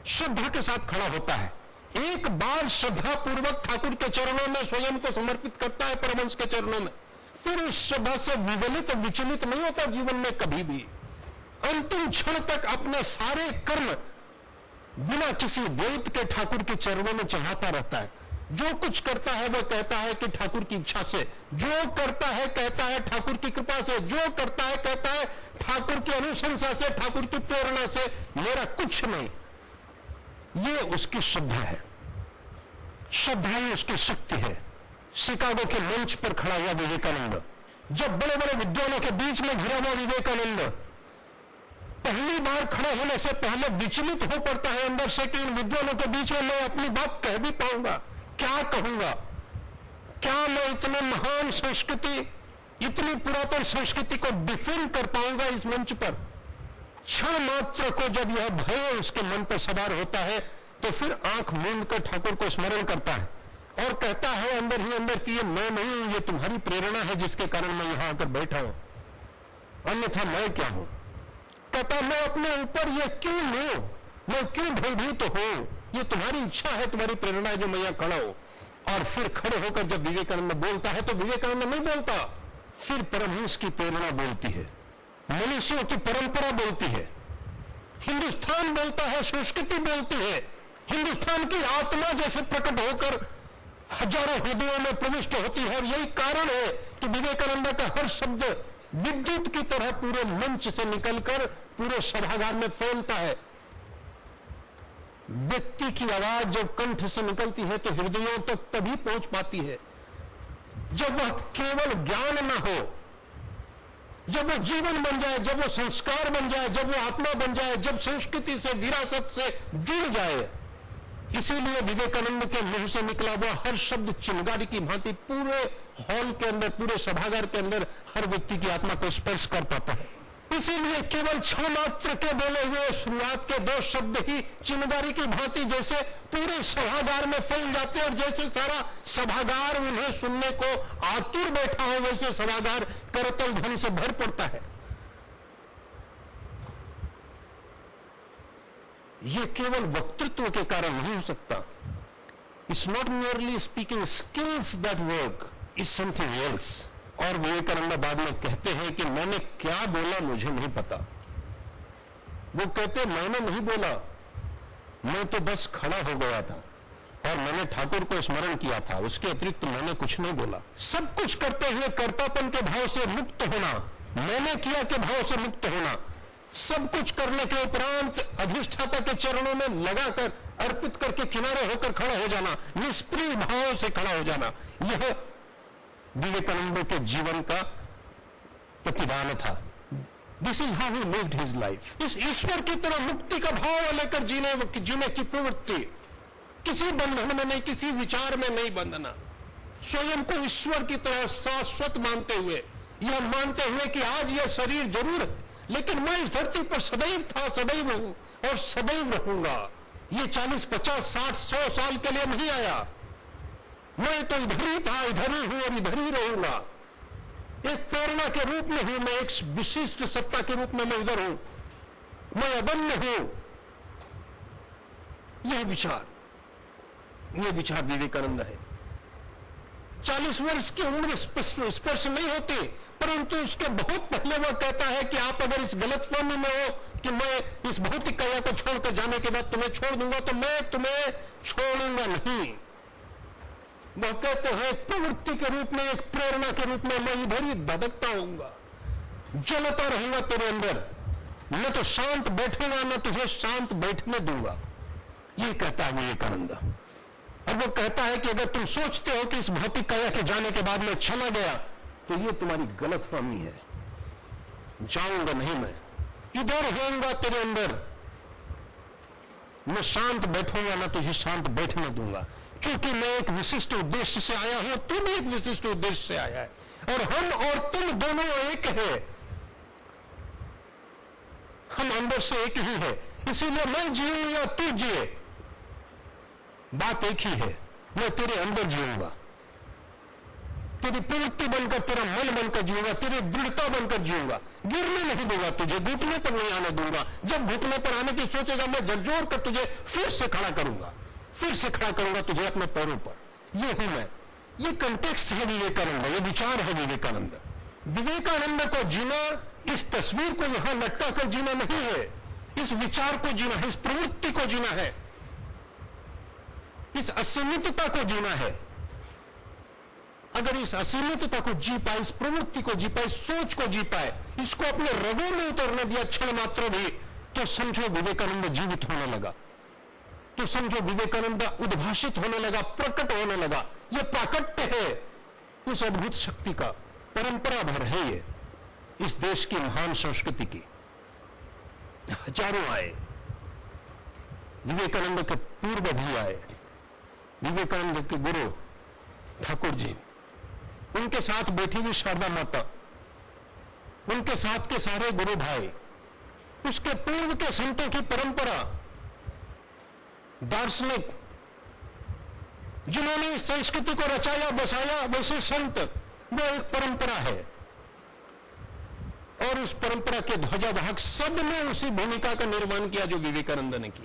श्रद्धा के साथ खड़ा होता है, एक बार श्रद्धा पूर्वक ठाकुर के चरणों में स्वयं को समर्पित करता है, परमहंस के चरणों में, फिर उस श्रद्धा से विवलित विचलित नहीं होता जीवन में कभी भी। अंतिम क्षण तक अपने सारे कर्म बिना किसी द्वैत के ठाकुर के चरणों में चढ़ाता रहता है। जो कुछ करता है वो कहता है कि ठाकुर की इच्छा से, जो करता है कहता है ठाकुर की कृपा से, जो करता है कहता है ठाकुर की अनुशंसा से, ठाकुर की प्रेरणा से, मेरा कुछ नहीं। ये उसकी श्रद्धा है, श्रद्धा ही उसकी शक्ति है। शिकागो के मंच पर खड़ा हुआ विवेकानंद, जब बड़े बड़े विद्वानों के बीच में घिरा हुआ विवेकानंद पहली बार खड़े होने से पहले विचलित हो पड़ता है अंदर से कि इन विद्वानों के बीच में मैं अपनी बात कह भी पाऊंगा, क्या कहूंगा, क्या मैं इतने महान संस्कृति, इतनी पुरातन संस्कृति को डिफेंड कर पाऊंगा इस मंच पर। क्षण मात्र को जब यह भय उसके मन पर सवार होता है तो फिर आंख मूंद कर ठाकुर को स्मरण करता है और कहता है अंदर ही अंदर कि ये मैं नहीं हूं, ये तुम्हारी प्रेरणा है जिसके कारण मैं यहां आकर बैठा हूं, अन्यथा मैं क्या हूं। कहता मैं अपने ऊपर ये क्यों लूं, मैं क्यों भयभीत हूं, ये तुम्हारी इच्छा है, तुम्हारी प्रेरणा है जो मैं यहां खड़ा हूं। और फिर खड़े होकर जब विवेकानंद बोलता है तो विवेकानंद नहीं बोलता, फिर परमहंस की प्रेरणा बोलती है, मनुष्यों की परंपरा बोलती है, हिंदुस्तान बोलता है, संस्कृति बोलती है, हिंदुस्तान की आत्मा जैसे प्रकट होकर हजारों हृदयों में प्रविष्ट होती है। और यही कारण है कि विवेकानंद का हर शब्द विद्युत की तरह पूरे मंच से निकलकर पूरे सभागार में फैलता है। व्यक्ति की आवाज जब कंठ से निकलती है तो हृदयों तक तभी पहुंच पाती है जब वह केवल ज्ञान ना हो, जब वो जीवन बन जाए, जब वो संस्कार बन जाए, जब वो आत्मा बन जाए, जब संस्कृति से, विरासत से जुड़ जाए। इसीलिए विवेकानंद के मुंह से निकला हुआ हर शब्द चिंगारी की भांति पूरे हॉल के अंदर, पूरे सभागार के अंदर हर व्यक्ति की आत्मा को स्पर्श कर पाता है। इसीलिए केवल क्षण मात्र के बोले हुए शुरुआत के 2 शब्द ही चिंगारी की भांति जैसे पूरे सभागार में फैल जाते हैं और जैसे सारा सभागार उन्हें सुनने को आतुर बैठा हो, वैसे सभागार करतल ध्वनि से भर पड़ता है। यह केवल वक्तृत्व के कारण नहीं हो सकता। It's not merely speaking skills that work, is something else. और विवेकानंद बाद में कहते हैं कि मैंने क्या बोला मुझे नहीं पता। वो कहते मैंने नहीं बोला, मैं तो बस खड़ा हो गया था और मैंने ठाकुर को स्मरण किया था, उसके अतिरिक्त मैंने कुछ नहीं बोला। सब कुछ करते हुए कर्तापन के भाव से मुक्त होना, मैंने किया के भाव से मुक्त होना, सब कुछ करने के उपरांत अधिष्ठाता के चरणों में लगाकर अर्पित करके किनारे होकर खड़ा हो जाना, निष्प्रिय भाव से खड़ा हो जाना, यह विवेकानंद के जीवन का प्रतिदान था। This is how he lived his life. इस ईश्वर की तरह मुक्ति का भाव लेकर जीने की प्रवृत्ति, किसी बंधन में नहीं, किसी विचार में नहीं बंधना, स्वयं को ईश्वर की तरह शाश्वत मानते हुए, यह मानते हुए कि आज यह शरीर जरूर है लेकिन मैं इस धरती पर सदैव था, सदैव हूं और सदैव रहूंगा। ये 40, 50, 60, 100 साल के लिए नहीं आया, मैं तो इधर ही था, इधर ही हूं और इधर ही रहूंगा। एक प्रेरणा के रूप में हूं मैं, एक विशिष्ट सत्ता के रूप में मैं इधर हूं, मैं अदम्य हूं। यह विचार विवेकानंद है। 40 वर्ष की उम्र स्पर्श नहीं होती, परंतु उसके बहुत पहले वह कहता है कि आप अगर इस गलतफहमी में हो कि मैं इस भौतिक काया को छोड़कर जाने के बाद तुम्हें छोड़ दूंगा, तो मैं तुम्हें छोड़ूंगा नहीं। वह कहते हैं प्रवृत्ति के रूप में, एक प्रेरणा के रूप में मैं इधर ही धधकता होऊंगा, जलता रहूंगा तेरे अंदर, मैं तो शांत बैठूंगा, मैं तुझे शांत बैठने दूंगा। ये कहता है विवेकानंद। और वो कहता है कि अगर तुम सोचते हो कि इस भौतिक काया के जाने के बाद मैं चला गया तो ये तुम्हारी गलतफहमी है। जाऊंगा नहीं, मैं इधर होऊंगा तेरे अंदर, मैं शांत बैठूंगा, ना तुझे शांत बैठने दूंगा। क्योंकि मैं एक विशिष्ट उद्देश्य से आया हूं, तू भी एक विशिष्ट उद्देश्य से आया है, और हम और तुम दोनों एक है, हम अंदर से एक ही है। इसीलिए मैं जीऊं या तू जिए, बात एक ही है, मैं तेरे अंदर जीऊंगा, तेरी प्रवृत्ति बनकर, तेरा मन बनकर जीऊंगा, तेरी दृढ़ता बनकर जीऊंगा, गिरने नहीं दूंगा तुझे, घुटने पर नहीं आने दूंगा। जब घुटने पर आने की सोचेगा, मैं झकझोर कर तुझे फिर से खड़ा करूंगा, फिर से खड़ा करूंगा तुझे अपने पैरों पर। ये हूं मैं। ये कंटेक्स्ट है विवेकानंद, ये विचार है विवेकानंद। विवेकानंद को जीना इस तस्वीर को यहां लटका कर जीना नहीं है, इस विचार को जीना है, इस प्रवृत्ति को जीना है, इस असीमितता को जीना है। अगर इस असीमितता को जी पाए, इस प्रवृत्ति को जी पाए, इस सोच को जी पाए, इसको अपने रगों में उतरने दिया क्षण मात्र भी, तो समझो विवेकानंद जीवित होने लगा, तो समझो विवेकानंद उद्भाषित होने लगा, प्रकट होने लगा। यह प्राकट्य है उस अद्भुत शक्ति का, परंपरा भर है ये इस देश की महान संस्कृति की। हजारों आए, विवेकानंद के पूर्व भी आए, विवेकानंद के गुरु ठाकुर जी, उनके साथ बैठी हुई शारदा माता, उनके साथ के सारे गुरु भाई, उसके पूर्व के संतों की परंपरा, दार्शनिक जिन्होंने इस संस्कृति को रचाया बसाया, वैसे संत, वो एक परंपरा है। और उस परंपरा के ध्वजावाहक सब ने उसी भूमिका का निर्माण किया जो विवेकानंद ने किया।